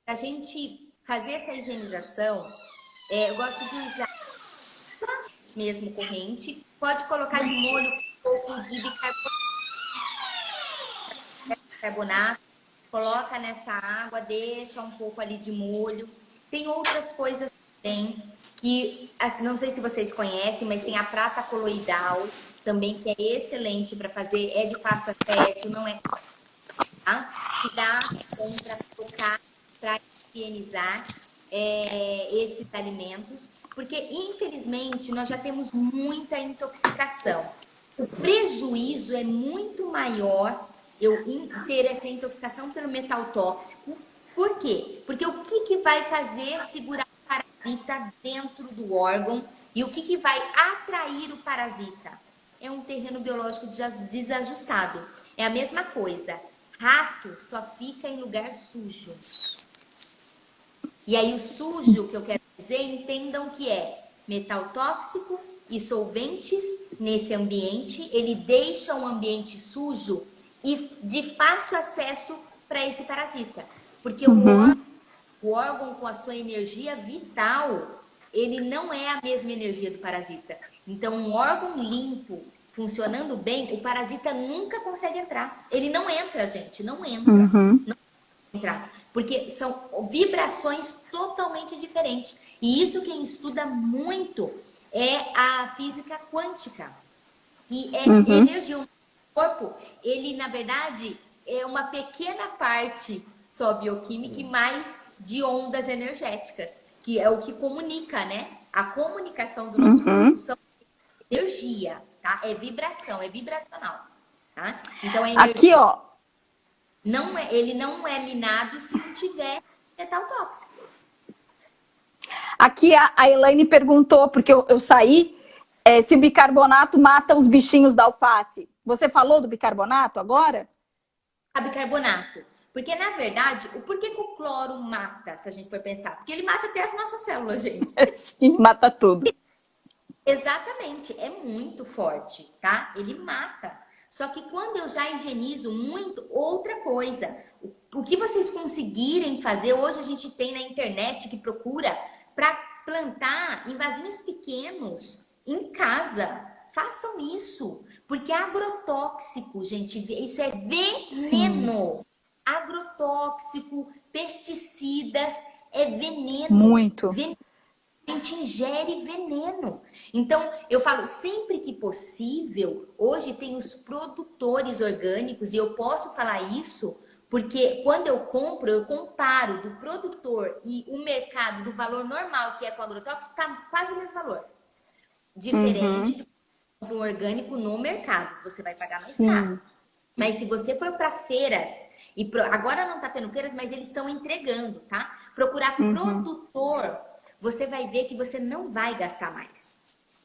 Para a gente fazer essa higienização, eu gosto de usar mesmo corrente, pode colocar de molho um pouco de bicarbonato, coloca nessa água, deixa um pouco ali de molho. Tem outras coisas também que, assim, não sei se vocês conhecem, mas tem a prata coloidal também, que é excelente para fazer, é de fácil acesso, não é tá? Que dá para colocar, para higienizar esses alimentos, porque infelizmente nós já temos muita intoxicação. O prejuízo é muito maior eu ter essa intoxicação pelo metal tóxico. Por quê? Porque o que vai fazer segurar o parasita dentro do órgão e o que vai atrair o parasita? É um terreno biológico desajustado. É a mesma coisa. Rato só fica em lugar sujo. E aí o sujo, que eu quero dizer, entendam que é metal tóxico e solventes nesse ambiente. Ele deixa um ambiente sujo e de fácil acesso para esse parasita. Porque o órgão com a sua energia vital, ele não é a mesma energia do parasita. Então, um órgão limpo, funcionando bem, o parasita nunca consegue entrar. Ele não entra, gente, não entra. Não entra. Porque são vibrações totalmente diferentes. E isso quem estuda muito é a física quântica. E é energia. O corpo, ele, na verdade, é uma pequena parte só bioquímica e mais de ondas energéticas, que é o que comunica, né? A comunicação do nosso corpo são energia, tá? É vibração, é vibracional, tá? Então, a energia... Aqui, ó. Ele não é minado se não tiver metal tóxico. Aqui a Elaine perguntou, porque eu saí, se o bicarbonato mata os bichinhos da alface. Você falou do bicarbonato agora? A bicarbonato. Porque, na verdade, por que o cloro mata, se a gente for pensar? Porque ele mata até as nossas células, gente. Sim, mata tudo. Exatamente, é muito forte, tá? Ele mata. Só que quando eu já higienizo muito, outra coisa. O que vocês conseguirem fazer, hoje a gente tem na internet que procura para plantar em vasinhos pequenos, em casa. Façam isso, porque é agrotóxico, gente, isso é veneno. Sim. Agrotóxico, pesticidas, é veneno. Muito. A gente ingere veneno. Então, eu falo, sempre que possível, hoje tem os produtores orgânicos, e eu posso falar isso porque quando eu compro, eu comparo do produtor e o mercado do valor normal, que é com agrotóxico, está quase o mesmo valor. Diferente do orgânico no mercado, você vai pagar mais caro. Mas se você for para feiras, agora não está tendo feiras, mas eles estão entregando, tá? Procurar produtor, você vai ver que você não vai gastar mais.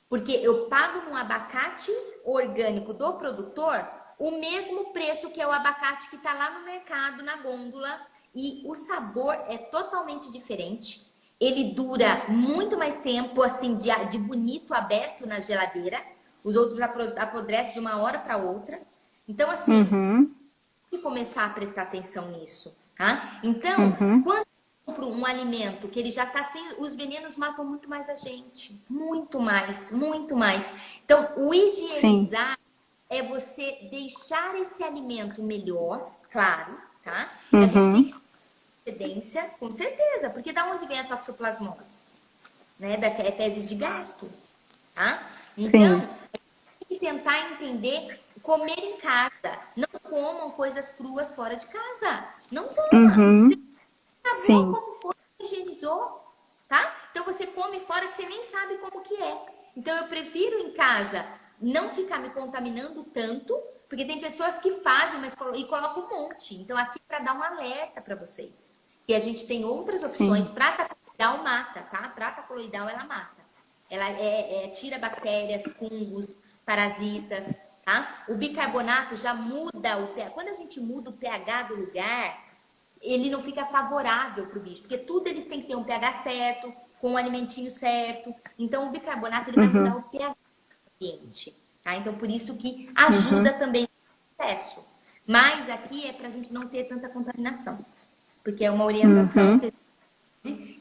Porque eu pago no abacate orgânico do produtor o mesmo preço que é o abacate que está lá no mercado, na gôndola, e o sabor é totalmente diferente. Ele dura muito mais tempo, assim, de bonito aberto na geladeira. os outros apodrecem de uma hora para outra. Então, assim, tem que começar a prestar atenção nisso, tá? Então, quando eu compro um alimento que ele já está sem... Os venenos matam muito mais a gente. Muito mais, muito mais. Então, o higienizar é você deixar esse alimento melhor, claro, tá? A gente tem que ter evidência, com certeza, porque da onde vem a toxoplasmose? Né? Da fezes de gato, tá? Então, tem que tentar entender, comer em casa. Não comam coisas cruas fora de casa. Não coma. Você lavou como foi, higienizou, tá? Então você come fora que você nem sabe como que é. Então eu prefiro em casa não ficar me contaminando tanto, porque tem pessoas que fazem, mas e colocam um monte. Então aqui para dar um alerta para vocês, que a gente tem outras opções. Prata coloidal mata, tá? Prata coloidal ela mata. Ela tira bactérias, fungos, parasitas, tá? O bicarbonato já muda o pH. Quando a gente muda o pH do lugar, ele não fica favorável para o bicho, porque tudo eles têm que ter um pH certo, com um alimentinho certo. Então o bicarbonato ele vai mudar o pH do ambiente, tá? Então por isso que ajuda também no processo. Mas aqui é para a gente não ter tanta contaminação, porque é uma orientação que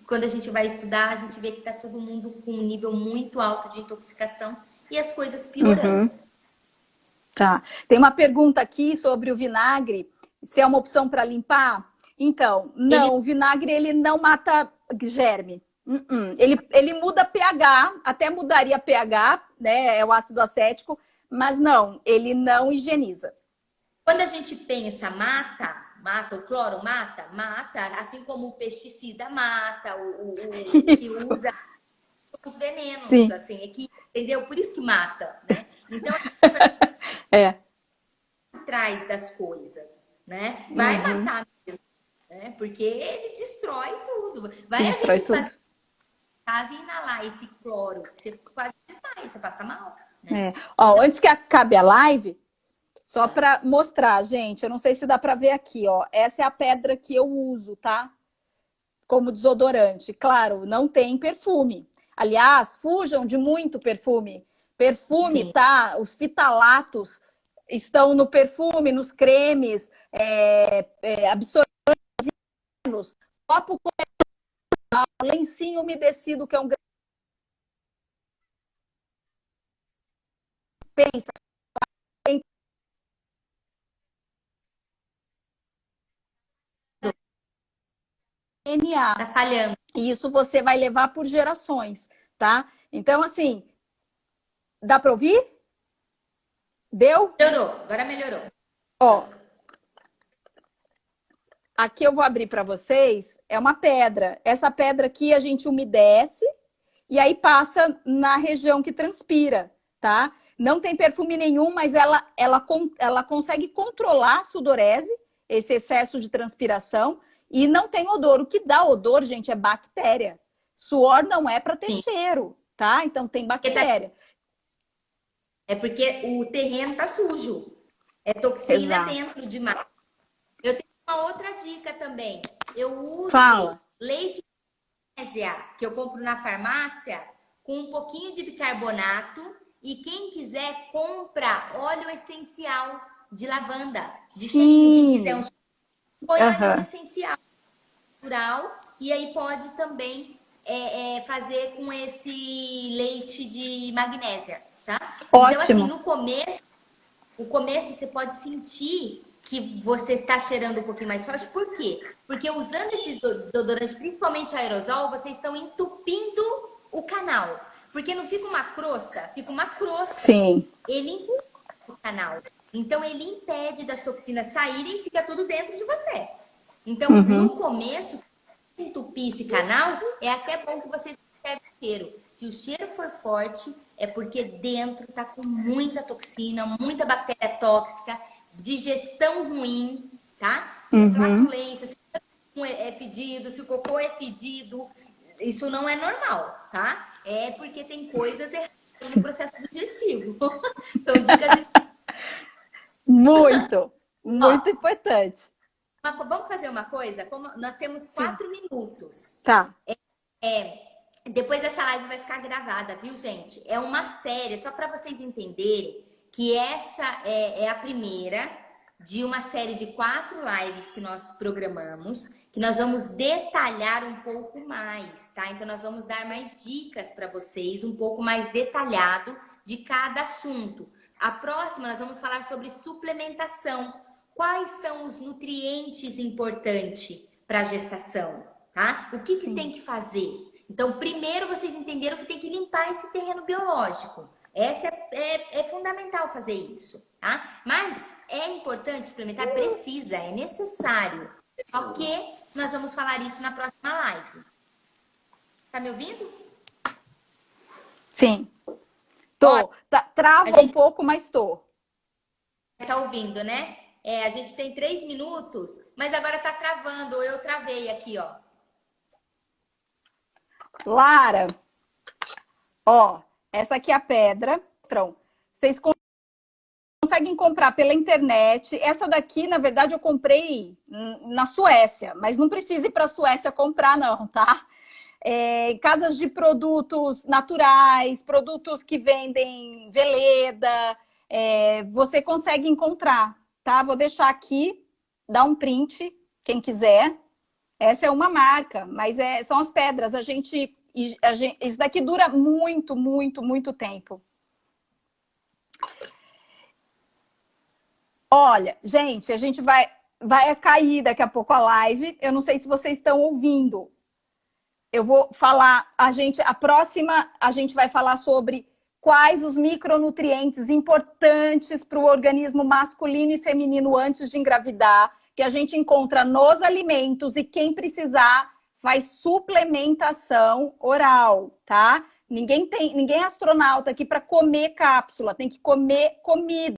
quando a gente vai estudar, a gente vê que está todo mundo com um nível muito alto de intoxicação e as coisas piorando. Tá. Tem uma pergunta aqui sobre o vinagre, se é uma opção para limpar. Então, não, o vinagre ele não mata germe. Ele muda pH, até mudaria pH, né? É o ácido acético, mas não, ele não higieniza. Quando a gente pensa mata, o cloro mata, assim como o pesticida mata, o que usa os venenos, assim, é que, entendeu? Por isso que mata, né? Então, atrás das coisas, né? Vai matar mesmo, né? Porque ele destrói tudo. Vai destrói a gente tudo. fazer casa e inalar esse cloro, você quase sai, você passa mal, né? Ó, antes que acabe a live, só para mostrar, gente, eu não sei se dá para ver aqui, ó. Essa é a pedra que eu uso, tá? Como desodorante. Claro, não tem perfume. Aliás, fujam de muito perfume. Perfume, tá? Os fitalatos estão no perfume, nos cremes, absorventes, copo lencinho umedecido, que é um pensa. DNA. Tá falhando. E isso você vai levar por gerações, tá? Então, assim, dá para ouvir? Deu? Melhorou, agora melhorou. Ó, aqui eu vou abrir para vocês, é uma pedra. Essa pedra aqui a gente umedece e aí passa na região que transpira, tá? Não tem perfume nenhum, mas ela consegue controlar a sudorese, esse excesso de transpiração, e não tem odor. O que dá odor, gente, é bactéria. Suor não é para ter cheiro, tá? Então tem bactéria. É porque o terreno tá sujo. É toxina dentro demais. Eu tenho uma outra dica também. Eu uso leite de magnésia, que eu compro na farmácia, com um pouquinho de bicarbonato. E quem quiser, compra óleo essencial de lavanda, de cheirinho. Quem quiser põe óleo essencial natural. E aí pode também fazer com esse leite de magnésia, tá? Ótimo. Então, assim, no começo você pode sentir que você está cheirando um pouquinho mais forte. Por quê? Porque usando esses desodorantes, principalmente aerosol, vocês estão entupindo o canal. Porque não fica uma crosta, fica uma crosta. Sim. Ele entupe o canal. Então, ele impede das toxinas saírem e fica tudo dentro de você. Então, no começo, entupir esse canal, é até bom que vocês observem o cheiro. Se o cheiro for forte, é porque dentro tá com muita toxina, muita bactéria tóxica, digestão ruim, tá? Flatulência, se o cocô é fedido, se o cocô é fedido, isso não é normal, tá? É porque tem coisas erradas no processo digestivo. Então, dicas... Muito importante. Vamos fazer uma coisa? Como nós temos 4 minutos. Tá. Depois essa live vai ficar gravada, viu, gente? É uma série, só para vocês entenderem que essa é a primeira de uma série de 4 lives que nós programamos, que nós vamos detalhar um pouco mais, tá? Então nós vamos dar mais dicas para vocês, um pouco mais detalhado de cada assunto. A próxima nós vamos falar sobre suplementação. Quais são os nutrientes importantes para a gestação, tá? O que tem que fazer? Então, primeiro vocês entenderam que tem que limpar esse terreno biológico. Essa é fundamental fazer isso, tá? Mas é importante suplementar? Precisa, é necessário. Só que nós vamos falar isso na próxima live. Tá me ouvindo? Sim. Tô. Trava um pouco, mas tô. Tá ouvindo, né? A gente tem 3 minutos, mas agora tá travando. Eu travei aqui, ó. Lara, ó, essa aqui é a pedra. Vocês conseguem comprar pela internet. Essa daqui, na verdade, eu comprei na Suécia, mas não precisa ir para a Suécia comprar, não, tá? Casas de produtos naturais, produtos que vendem veleda, você consegue encontrar, tá? Vou deixar aqui, dá um print, quem quiser. Essa é uma marca, mas são as pedras. Isso daqui dura muito, muito, muito tempo. Olha, gente, a gente vai cair daqui a pouco a live. Eu não sei se vocês estão ouvindo. Eu vou falar, a próxima a gente vai falar sobre quais os micronutrientes importantes para o organismo masculino e feminino antes de engravidar, que a gente encontra nos alimentos, e quem precisar faz suplementação oral, tá? Ninguém é astronauta aqui para comer cápsula, tem que comer comida.